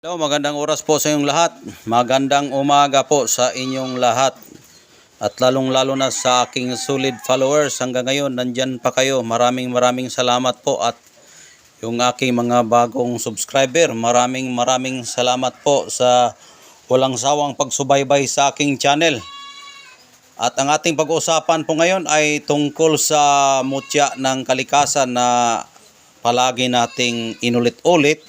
Hello, magandang oras po sa inyong lahat. Magandang umaga po sa inyong lahat. At lalong-lalo na sa aking solid followers hanggang ngayon, nandyan pa kayo. Maraming salamat po. At yung aking mga bagong subscriber, maraming salamat po sa walang sawang pagsubaybay sa aking channel. At ang ating pag-uusapan po ngayon ay tungkol sa mutya ng kalikasan na palagi nating inulit-ulit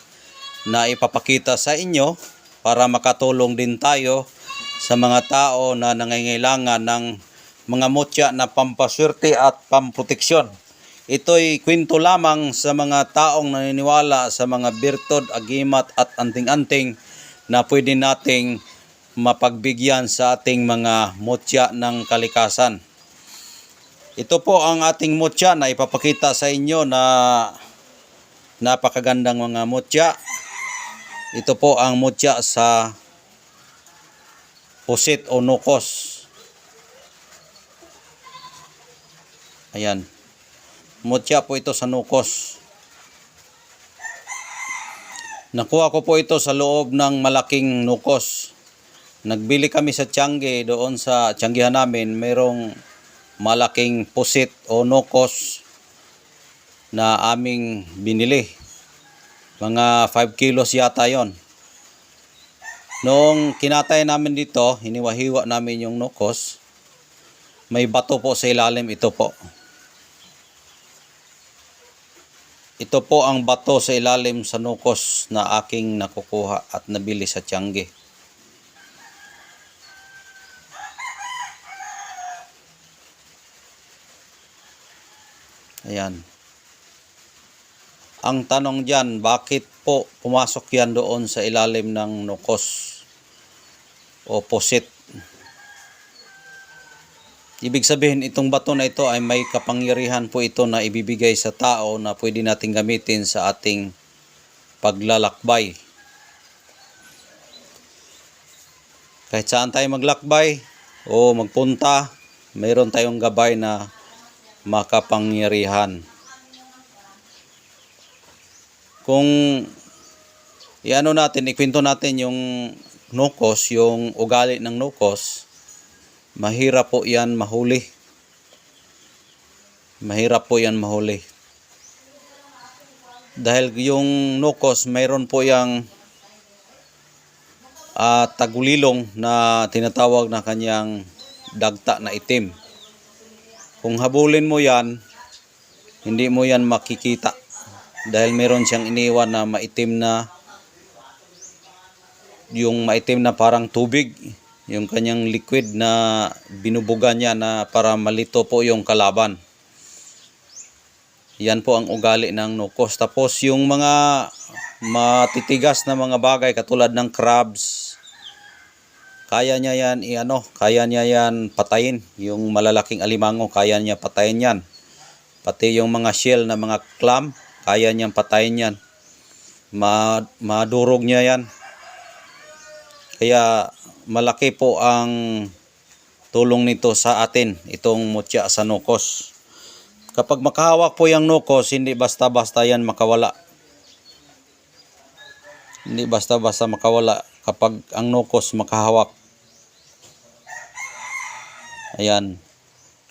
na ipapakita sa inyo para makatulong din tayo sa mga tao na nangangailangan ng mga mutya na pampaswerte at pamproteksyon. Ito'y kwento lamang sa mga taong naniniwala sa mga birtod, agimat at anting-anting na pwede nating mapagbigyan sa ating mga mutya ng kalikasan. Ito po ang ating mutya na ipapakita sa inyo na napakagandang mga mutya. Ito po ang mutya sa pusit o nukos. Ayan. Mutya po ito sa nukos. Nakuha ko po ito sa loob ng malaking nukos. Nagbili kami sa Tiangge, doon sa Tianggihan namin, mayroong malaking pusit o nukos na aming binili. Mga 5 kilos yata yon. Noong kinatay namin dito, hiniwa-hiwa namin yung nukos. May bato po sa ilalim, ito po. Ito po ang bato sa ilalim sa nukos na aking nakukuha at nabili sa Tiangge. Ayan. Ang tanong dyan, bakit po pumasok yan doon sa ilalim ng nukos o pusit? Ibig sabihin, itong bato na ito ay may kapangyarihan po ito na ibibigay sa tao na pwede nating gamitin sa ating paglalakbay. Kahit saan tayo maglakbay o magpunta, mayroon tayong gabay na makapangyarihan. Kung ikwento natin yung nukos, yung ugali ng nukos, mahirap po yan mahuli. Mahirap po yan mahuli. Dahil yung nukos, mayroon po yung tagulilong na tinatawag na kanyang dagta na itim. Kung habulin mo yan, hindi mo yan makikita. Dahil meron siyang iniwan na maitim na, yung maitim na parang tubig, yung kanyang liquid na binubugan niya na para malito po yung kalaban. Yan po ang ugali ng nukos. Tapos yung mga matitigas na mga bagay katulad ng crabs, kaya niya yan patayin. Yung malalaking alimango, kaya niya patayin yan. Pati yung mga shell na mga clam, kaya niyang patayin yan. Madurog niya yan. Kaya malaki po ang tulong nito sa atin, itong mutya sa nukos. Kapag makahawak po yung nukos, hindi basta-basta yan makawala. Hindi basta-basta makawala kapag ang nukos makahawak. Ayan.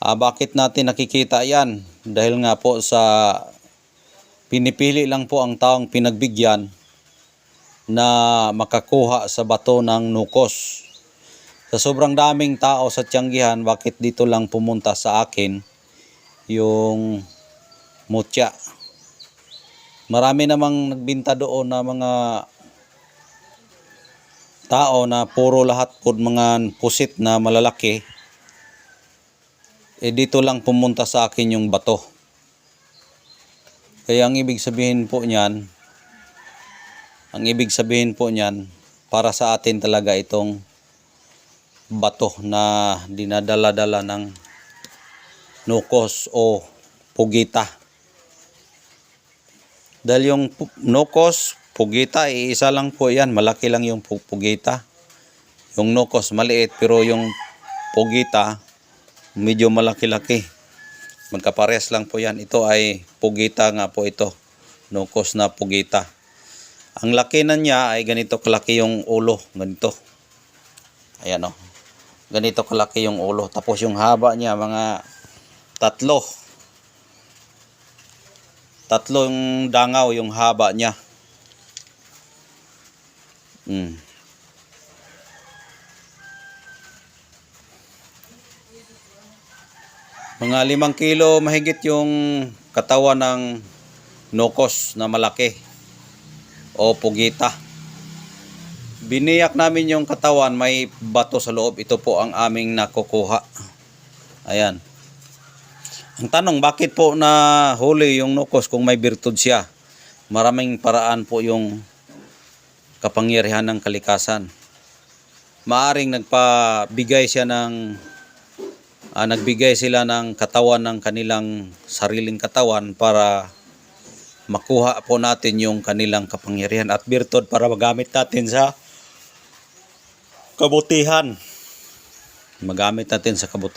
Bakit natin nakikita yan? Dahil nga po sa pinipili lang po ang taong pinagbigyan na makakuha sa bato ng nukos. Sa sobrang daming tao sa Tianggihan, bakit dito lang pumunta sa akin yung mutya? Marami namang nagbinta doon na mga tao na puro lahat po mga pusit na malalaki. Dito lang pumunta sa akin yung bato. Kaya ang ibig sabihin po niyan, para sa atin talaga itong bato na dinadala-dala ng nukos o pugita. Dahil yung nukos, pugita, isa lang po yan. Malaki lang yung pugita. Yung nukos maliit, pero yung pugita medyo malaki-laki. Magkapares lang po yan. Ito ay pugita nga po ito. Nukos na pugita. Ang laki na niya ay ganito kalaki yung ulo. Ganito. Ayan o. Ganito kalaki yung ulo. Tapos yung haba niya mga tatlo. Tatlong dangaw yung haba niya. Mga 5 kilo mahigit yung katawan ng nokos na malaki o pugita. Biniyak namin yung katawan, may bato sa loob. Ito po ang aming nakukuha. Ayan. Ang tanong, bakit po na huli yung nokos kung may birtud siya? Maraming paraan po yung kapangyarihan ng kalikasan. Maaring nagbigay sila ng katawan ng kanilang sariling katawan para makuha po natin yung kanilang kapangyarihan at birtud para magamit natin sa kabutihan. Magamit natin sa kabutihan.